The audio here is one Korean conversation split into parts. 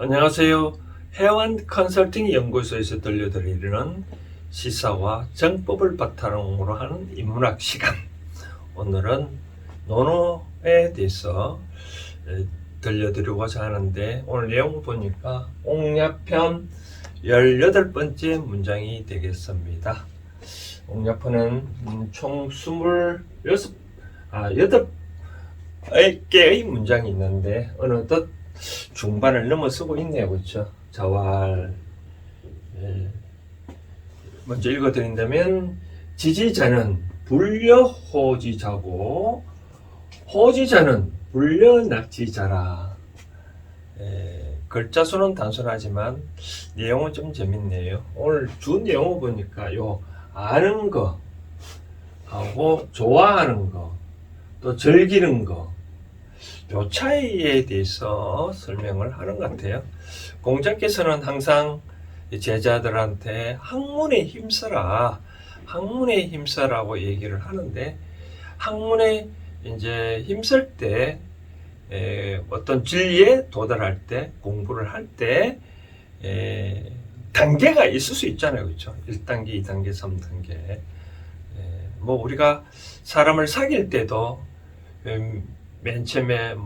안녕하세요. 해완 컨설팅 연구소에서 들려드리는 시사와 정법을 바탕으로 하는 인문학 시간. 오늘은 논어에 대해서 들려드리고자 하는데, 오늘 내용 보니까 옥야편 18번째 문장이 되겠습니다. 옥야편은 총 8개의 문장이 있는데 어느덧 중반을 넘어서고 있네요. 그렇죠? 자왈. 먼저 읽어드린다면, 지지자는 불려호지자고 호지자는 불려낙지자라. 글자 수는 단순하지만 내용은 좀 재밌네요. 오늘 주 내용을 보니까 아는 거 하고 좋아하는 거, 또 즐기는 거, 요 차이에 대해서 설명을 하는 것 같아요. 공자께서는 항상 제자들한테 학문에 힘써라고 얘기를 하는데, 학문에 이제 힘쓸 때 어떤 진리에 도달할 때, 공부를 할 때 단계가 있을 수 있잖아요. 그렇죠? 1단계, 2단계, 3단계. 뭐 우리가 사람을 사귈 때도 맨 처음에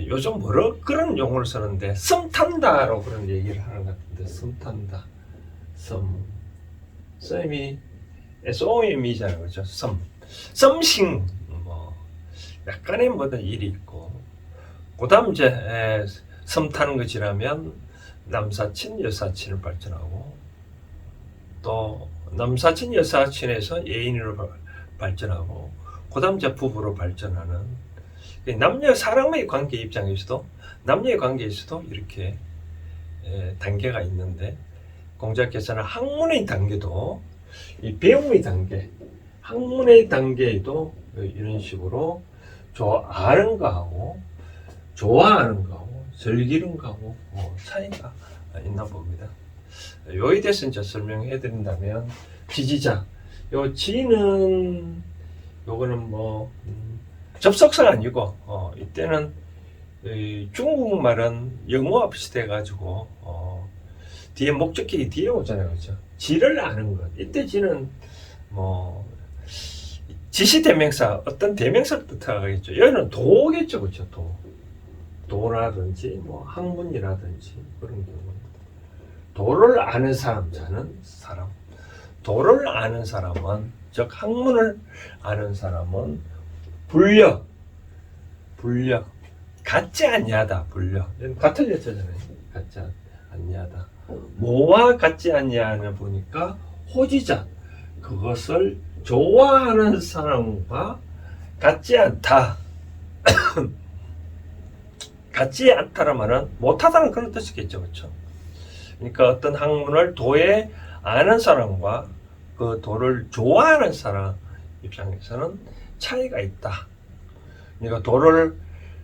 요즘 그런 용어를 쓰는데, 썸 탄다라고 그런 얘기를 하는 것 같은데, 썸 탄다. 썸이 SOM이잖아요. 그죠? 썸씽, 약간의 모든 일이 있고, 그 다음 이제 썸 타는 거 지나면 남사친, 여사친을 발전하고, 또 남사친, 여사친에서 애인으로 발전하고, 그 다음 이제 부부로 발전하는, 사람의 관계 입장에서도, 남녀의 관계에서도 이렇게 단계가 있는데, 공자께서는 학문의 단계도, 이 배움의 단계, 학문의 단계에도 이런 식으로 아는 거하고 좋아하는 거하고 즐기는 거하고 차이가 있나 봅니다. 여기에 대해서 이제 설명해 드린다면, 지지자, 지는 요거는 접속사가 아니고, 이때는 중국말은 영어와 비슷해가지고 뒤에 목적격이 뒤에 오잖아요. 그렇죠? 지를 아는 것. 이때 지는 지시대명사, 어떤 대명사를 뜻하겠죠. 여기는 도겠죠. 그렇죠? 도라든지 학문이라든지 그런 경우. 도를 아는 사람, 자는 사람. 도를 아는 사람은, 즉 학문을 아는 사람은 불려, 같지 아니하다. 불려, 같은 여자잖아요. 같지 아니하다. 뭐와 같지 아니하냐 보니까 호지자, 그것을 좋아하는 사람과 같지 않다. 같지 않다는 말은 못하다는 그런 뜻이겠죠. 그렇죠? 그러니까 어떤 학문을 도에 아는 사람과 그 도를 좋아하는 사람 입장에서는 차이가 있다. 그러니까 도를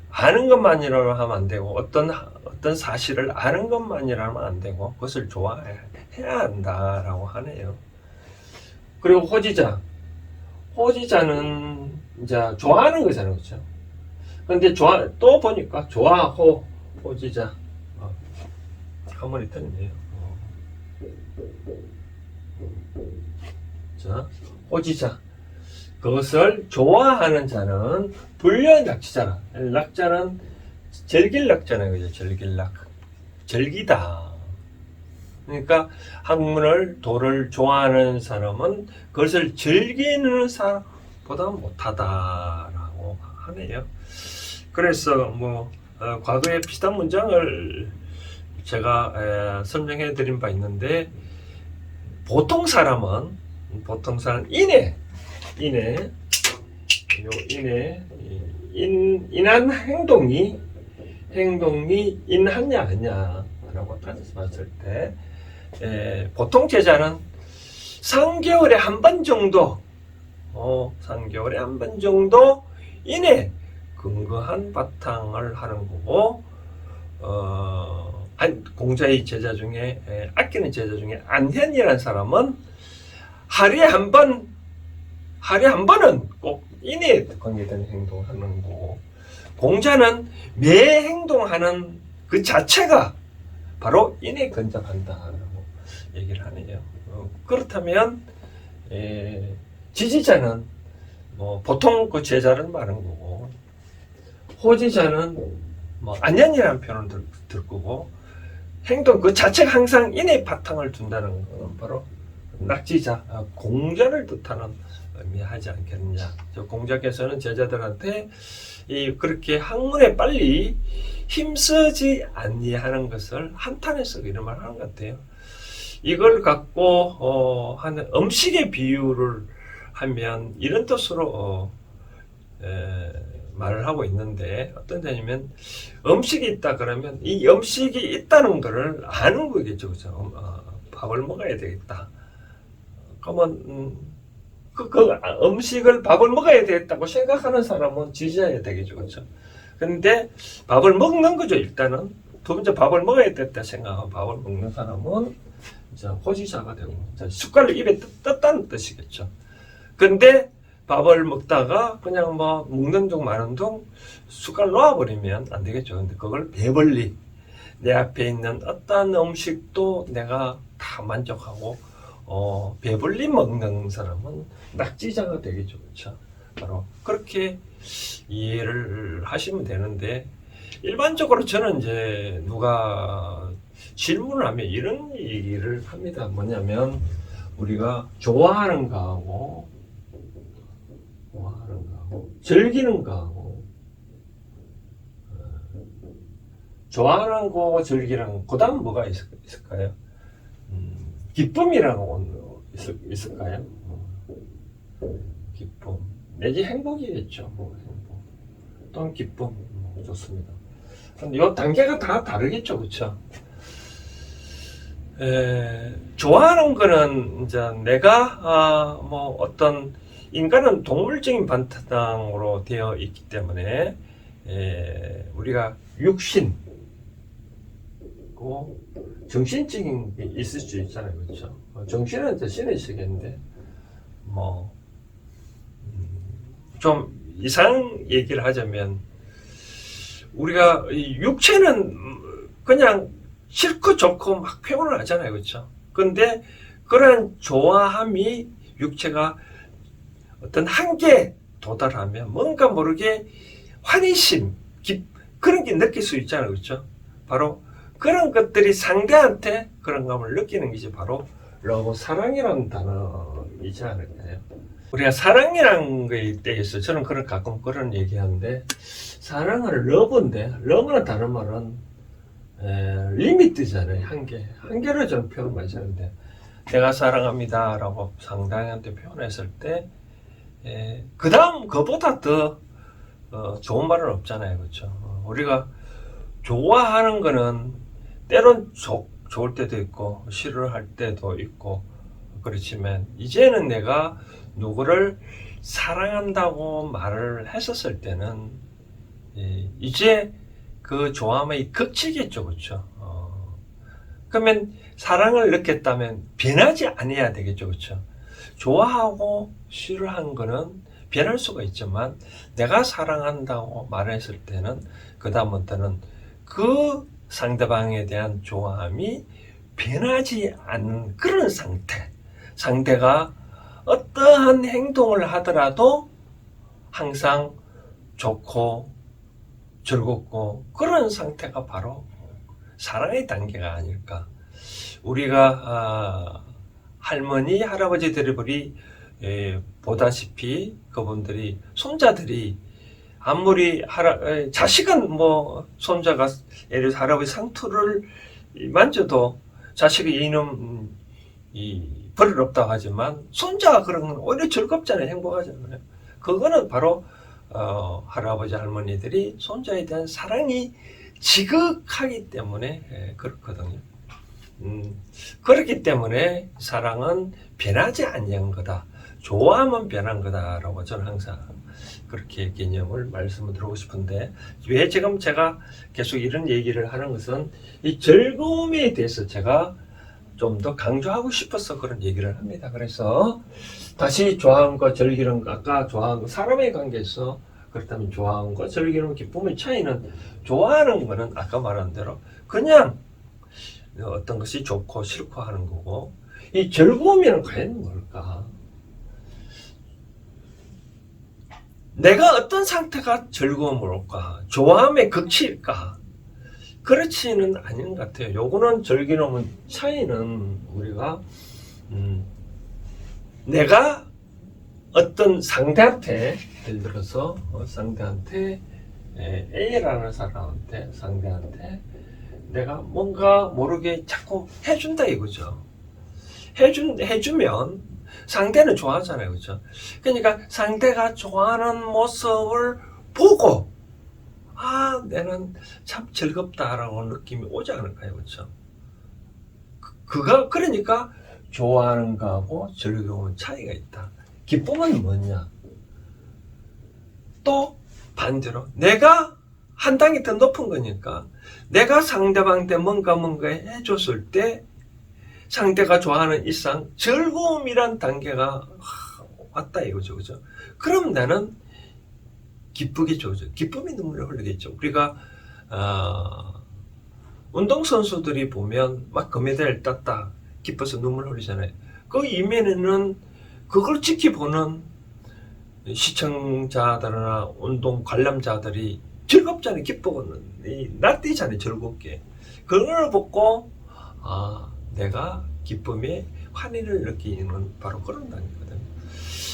아는 것만이라고 하면 안 되고, 어떤 사실을 아는 것만이라면 안 되고, 그것을 좋아해야 한다라고 하네요. 그리고 호지자는 이제 좋아하는 거잖아요. 그렇죠? 근데 또 보니까 호지자 한번이 틀리네요. 자, 호지자, 그것을 좋아하는 자는 불려낙지자라. 낙자는 즐길 낙자는 거죠. 즐기다. 그러니까 학문을, 도를 좋아하는 사람은 그것을 즐기는 사람보다 못하다라고 하네요. 그래서 과거에 비슷한 문장을 제가 설명해 드린 바 있는데, 보통 사람은 인한 행동이 인하냐 아니냐라고 따져서 봤을 때, 보통 제자는 3개월에 한 번 정도 인에 근거한 바탕을 하는 거고, 공자의 제자 중에, 아끼는 제자 중에 안현이라는 사람은 하루에 한 번은 꼭 인에 관계된 행동을 하는 거고, 공자는 매 행동하는 그 자체가 바로 인에 근접한다라고 얘기를 하네요. 그렇다면 지지자는 뭐 보통 그 제자를 말하는 거고, 호지자는 뭐 안연이라는 표현을 들 거고, 행동 그 자체가 항상 인의 바탕을 둔다는 것은 바로 낙지자, 공자를 뜻하는 의미하지 않겠느냐. 저 공자께서는 제자들한테 그렇게 학문에 빨리 힘쓰지 아니하는 것을 한탄해서 이런 말을 하는 것 같아요. 이걸 갖고 하는 음식의 비유를 하면 이런 뜻으로 말을 하고 있는데, 어떤 데냐면 음식이 있다 그러면 이 음식이 있다는 것을 아는 거겠죠. 그죠? 밥을 먹어야 되겠다. 그러면 그 음식을 밥을 먹어야 되겠다고 생각하는 사람은 지지해야 되겠죠. 그렇죠? 근데 밥을 먹는 거죠. 일단은 두 번째 밥을 먹어야 되겠다 생각하고 밥을 먹는 사람은 이제 호지자가 되고, 숟갈을 입에 떴다는 뜻이겠죠. 근데 밥을 먹다가 그냥 뭐 먹는 둥 마는 둥 숟갈 놓아버리면 안 되겠죠. 근데 그걸 배불리 내 앞에 있는 어떤 음식도 내가 다 만족하고 배불리 먹는 사람은 낙지자가 되겠죠. 그렇죠? 바로 그렇게 이해를 하시면 되는데, 일반적으로 저는 이제 누가 질문을 하면 이런 얘기를 합니다. 뭐냐면 우리가 좋아하는 거하고 즐기는 거하고, 좋아하는 거하고 즐기는 거, 그 다음 뭐가 있을까요? 기쁨이라고 있을까요? 기쁨 내지 행복이겠죠. 행복 또는 기쁨, 좋습니다. 이 단계가 다 다르겠죠. 그렇죠? 좋아하는 거는 이제 내가 뭐 어떤 인간은 동물적인 바탕으로 되어 있기 때문에 우리가 육신, 정신적인 게 있을 수 있잖아요. 그렇죠? 정신은 이제 신의 세계인데, 뭐 좀 이상 얘기를 하자면, 우리가 육체는 그냥 싫고 좋고 막 표현을 하잖아요. 그렇죠? 근데 그런 좋아함이 육체가 어떤 한계에 도달하면 뭔가 모르게 환희심, 그런 게 느낄 수 있잖아요. 그렇죠? 바로 그런 것들이 상대한테 그런 감을 느끼는 것이 바로 러브, 사랑이라는 단어이지 않을까요? 우리가 사랑이라는 거에 대해서 저는 가끔 그런 얘기하는데, 사랑은 러브인데, 러브는 다른 말은 리미트잖아요. 한계를 저는 표현 많이 하는데, 내가 사랑합니다 라고 상대한테 표현했을 때 그 다음 그보다 더 좋은 말은 없잖아요. 그렇죠? 우리가 좋아하는 거는 때론 좋을 때도 있고 싫어할 때도 있고 그렇지만, 이제는 내가 누구를 사랑한다고 말을 했었을 때는 이제 그 좋아함의 극치겠죠. 그렇죠? 그러면 사랑을 느꼈다면 변하지 아니해야 되겠죠. 그렇죠? 좋아하고 싫어하는 거는 변할 수가 있지만, 내가 사랑한다고 말했을 때는 그 다음부터는 그 상대방에 대한 좋아함이 변하지 않는 그런 상대가 어떠한 행동을 하더라도 항상 좋고 즐겁고 그런 상태가 바로 사랑의 단계가 아닐까. 우리가 할머니, 할아버지들이 보다시피 그분들이, 손자들이 아무리 자식은 뭐 손자가 예를 들어서 할아버지 상투를 만져도 자식이 이놈 버릇없다고 하지만, 손자가 그런 건 오히려 즐겁잖아요. 행복하잖아요. 그거는 바로 할아버지 할머니들이 손자에 대한 사랑이 지극하기 때문에 그렇거든요. 그렇기 때문에 사랑은 변하지 아니한 거다, 좋아하면 변한 거다라고 저는 항상 그렇게 개념을 말씀을 드리고 싶은데, 왜 지금 제가 계속 이런 얘기를 하는 것은 이 즐거움에 대해서 제가 좀 더 강조하고 싶어서 그런 얘기를 합니다. 그래서 다시 좋아하는 거, 즐기는 거, 아까 좋아하는 거, 사람의 관계에서 그렇다면 좋아함과 즐기는 기쁨의 차이는, 좋아하는 거는 아까 말한 대로 그냥 어떤 것이 좋고 싫고 하는 거고, 이 즐거움이란 과연 뭘까? 내가 어떤 상태가 즐거움을 올까? 좋아함의 극치일까? 그렇지는 않은 것 같아요. 요거는 즐기는 차이는 우리가 내가 어떤 상대한테, 예를 들어서 상대한테, A라는 사람한테, 상대한테 내가 뭔가 모르게 자꾸 해준다 이거죠. 해주면 상대는 좋아하잖아요. 그죠? 그러니까 상대가 좋아하는 모습을 보고, 아, 나는 참 즐겁다라고 느낌이 오지 않을까요? 그죠? 그러니까 좋아하는 거하고 즐거움은 차이가 있다. 기쁨은 뭐냐? 또 반대로 내가 한 단계 더 높은 거니까, 내가 상대방한테 뭔가 해줬을 때 상대가 좋아하는 이상 즐거움이란 단계가 왔다 이거죠. 그죠? 그럼 나는 기쁘겠죠. 그죠? 기쁨이 눈물을 흘리겠죠. 우리가 운동선수들이 보면 막 금메달 땄다 기뻐서 눈물 흘리잖아요. 그 이면에는 그걸 지켜보는 시청자들이나 운동 관람자들이 즐겁잖아요. 기뻐하는, 날뛰잖아요. 즐겁게. 그걸 보고, 아, 내가 기쁨에 환희를 느끼는 바로 그런 단계거든요.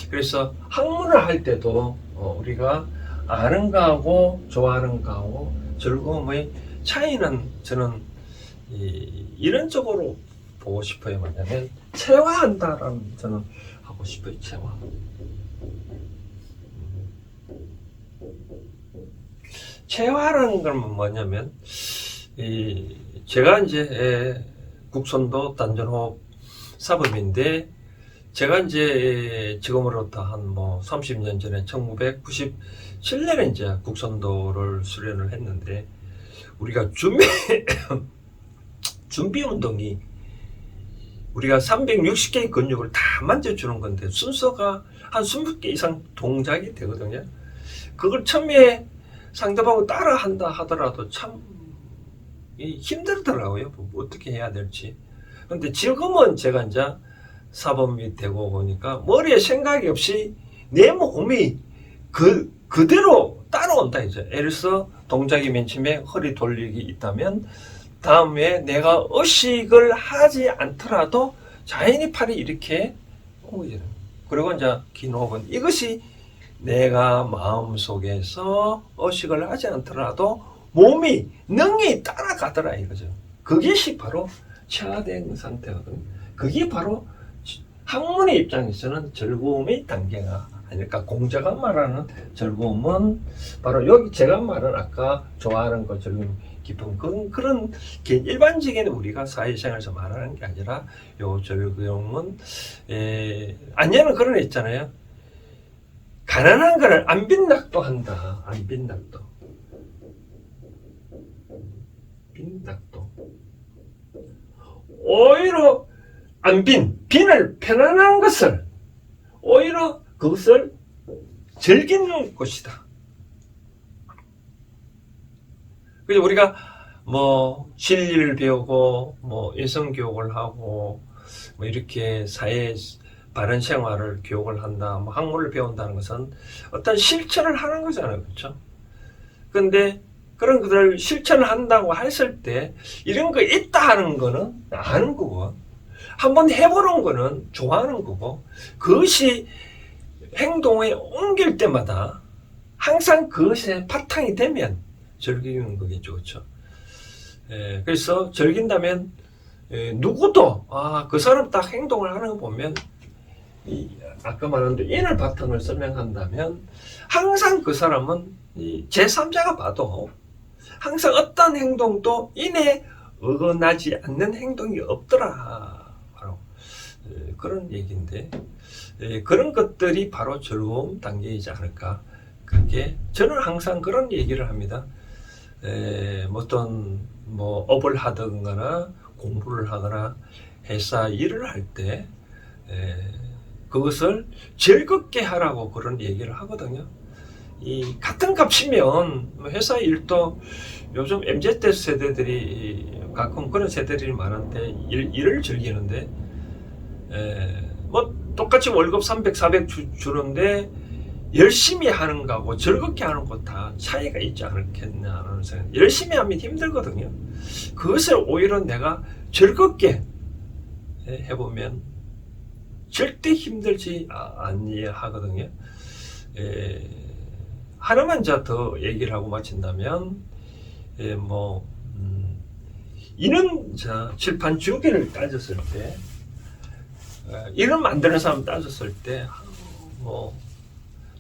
그래서 학문을 할 때도 우리가 아는 거하고 좋아하는 거하고 즐거움의 차이는 저는 이런 쪽으로 보고 싶어요. 뭐냐면 체화한다라는, 저는 하고 싶어요. 체화. 체화라는 건 뭐냐면, 제가 이제 국선도 단전호흡 사범인데, 제가 이제 지금으로부터 한 30년 전에 1997년에 이제 국선도를 수련을 했는데, 우리가 준비 운동이 우리가 360개의 근육을 다 만져주는 건데, 순서가 한 20개 이상 동작이 되거든요. 그걸 처음에 상대방을 따라 한다 하더라도 참 힘들더라고요. 어떻게 해야 될지. 근데 지금은 제가 이제 사범이 되고 보니까 머리에 생각이 없이 내 몸이 그대로 따라온다 이제. 예를 들어서 동작이 맨 처음에 허리 돌리기 있다면, 다음에 내가 의식을 하지 않더라도 자연히 팔이 이렇게 오게. 그리고 이제 긴 호흡은, 이것이 내가 마음속에서 의식을 하지 않더라도 몸이 능히 따라가더라 이거죠. 그것이 바로 체화된 상태거든요. 그게 바로 학문의 입장에서는 즐거움의 단계가 아닐까. 공자가 말하는 즐거움은 바로 여기 제가 말한 아까 좋아하는 거, 즐거움, 기쁨, 그런 일반적인 우리가 사회생활에서 말하는 게 아니라, 요 즐거움은 아니면 그런 애 있잖아요. 가난한 거를 안 빈낙도 한다. 안 빈낙도. 빈낙도. 오히려 빈을 편안한 것을, 오히려 그것을 즐기는 것이다. 그래서 우리가 진리를 배우고 여성교육을 하고 이렇게 사회 바른 생활을 교육을 한다, 학문을 배운다는 것은 어떤 실천을 하는 거잖아요. 그렇죠? 근데 그런 것들을 실천을 한다고 했을 때, 이런 거 있다 하는 거는 아는 거고, 한번 해보는 거는 좋아하는 거고, 그것이 행동에 옮길 때마다 항상 그것에 바탕이 되면 즐기는 거겠죠. 그렇죠? 그래서 즐긴다면, 누구도 그 사람 딱 행동을 하는 거 보면, 아까 말한 대로 인을 바탕을 설명한다면, 항상 그 사람은 제3자가 봐도 항상 어떤 행동도 인에 어긋나지 않는 행동이 없더라. 바로 그런 얘기인데, 그런 것들이 바로 즐거움 단계이지 않을까. 그게 저는 항상 그런 얘기를 합니다. 어떤 업을 하든가 공부를 하거나 회사 일을 할 때 그것을 즐겁게 하라고 그런 얘기를 하거든요. 이 같은 값이면 뭐 회사 일도 요즘 MZ 세대들이 가끔 그런 세대들이 많은데 일을 즐기는데 뭐 똑같이 월급 300, 400 주는데 열심히 하는 거하고 즐겁게 하는 거 다 차이가 있지 않겠냐 하는 생각. 열심히 하면 힘들거든요. 그것을 오히려 내가 즐겁게 해보면 절대 힘들지 아니하거든요. 하나만 더 얘기를 하고 마친다면, 이런 칠판 주기를 따졌을 때, 이런 만드는 사람 따졌을 때,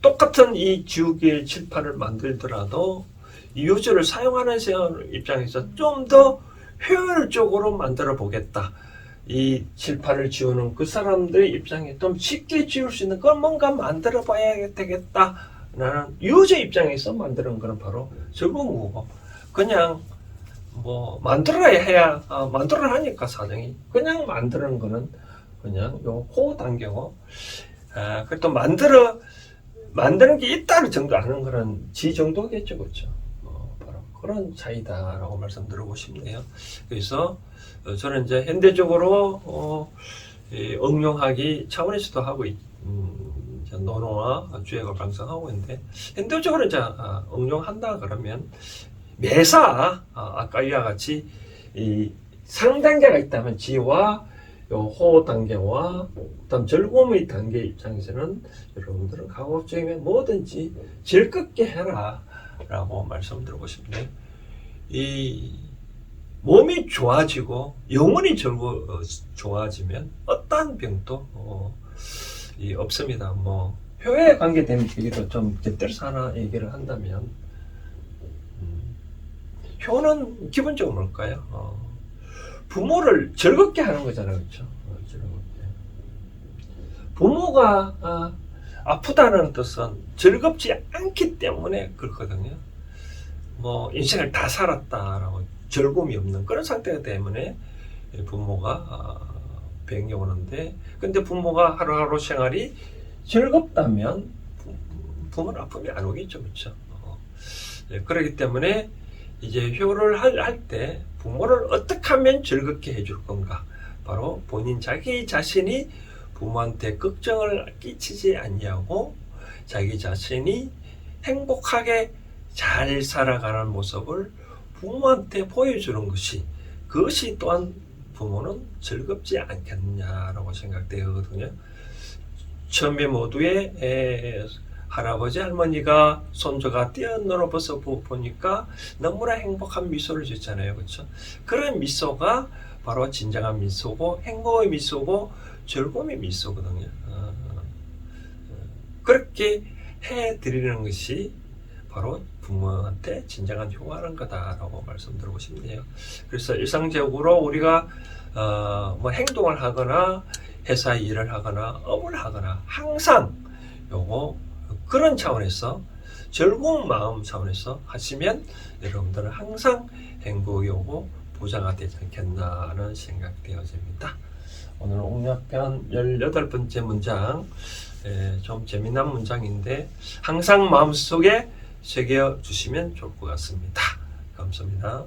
똑같은 이 지우개 칠판을 만들더라도 이 요소를 사용하는 입장에서 좀 더 효율적으로 만들어 보겠다. 이 칠판을 지우는 그 사람들의 입장에 좀 쉽게 지울 수 있는 걸 뭔가 만들어 봐야 되겠다. 라는 유저 입장에서 만드는 거는 바로 즐거운 거고, 그냥 만들어야 하니까 사정이 그냥 만드는 거는 그냥 요 호단계고, 그또 만드는 게 있다는 정도 아는 거는 지 정도겠죠, 그렇죠? 바로 그런 차이다라고 말씀드리고 싶네요. 그래서 저는 이제 현대적으로 응용하기 차원에서도 하고 노노와 주액을 방송하고 있는데, 현대적으로 이제 응용한다 그러면 매사 아까 이와 같이 이 상단계가 있다면 지와 요 호 단계와 그다음 즐거움의 단계 입장에서는 여러분들은 가급적이면 뭐든지 즐겁게 해라 라고 말씀드리고 싶네요. 이 몸이 좋아지고 영혼이 좋아지면 어떠한 병도 없습니다. 효에 관계된 얘기도 좀 곁들여서 하나 얘기를 한다면, 효는 기본적으로 뭘까요? 부모를 즐겁게 하는 거잖아요, 그렇죠? 즐겁게. 부모가 아프다는 뜻은 즐겁지 않기 때문에 그렇거든요. 인생을 다 살았다라고 즐거움이 없는 그런 상태가 때문에 부모가 병이 오는데, 근데 부모가 하루하루 생활이 즐겁다면 부모는 아픔이 안 오겠죠, 그렇죠? 그렇기 때문에 이제 효를 할 때 부모를 어떻게 하면 즐겁게 해줄 건가, 바로 본인 자기 자신이 부모한테 걱정을 끼치지 않냐고 자기 자신이 행복하게 잘 살아가는 모습을 부모한테 보여주는 것이, 그것이 또한 부모는 즐겁지 않겠냐라고 생각되거든요. 처음에 모두의 할아버지 할머니가 손주가 뛰어놀아 벗어 보니까 너무나 행복한 미소를 짓잖아요, 그렇죠? 그런 미소가 바로 진정한 미소고 행복의 미소고 즐거움의 미소거든요. 그렇게 해드리는 것이 바로 부모한테 진정한 효과는 거다라고 말씀드리고 싶네요. 그래서 일상적으로 우리가 행동을 하거나 회사 일을 하거나 업을 하거나 항상 그런 차원에서 즐거운 마음 차원에서 하시면 여러분들은 항상 행복이 오고 부자가 되지 않겠나 하는 생각되어집니다. 오늘 옥략편 18번째 문장, 좀 재미난 문장인데 항상 마음속에 새겨주시면 좋을 것 같습니다. 감사합니다.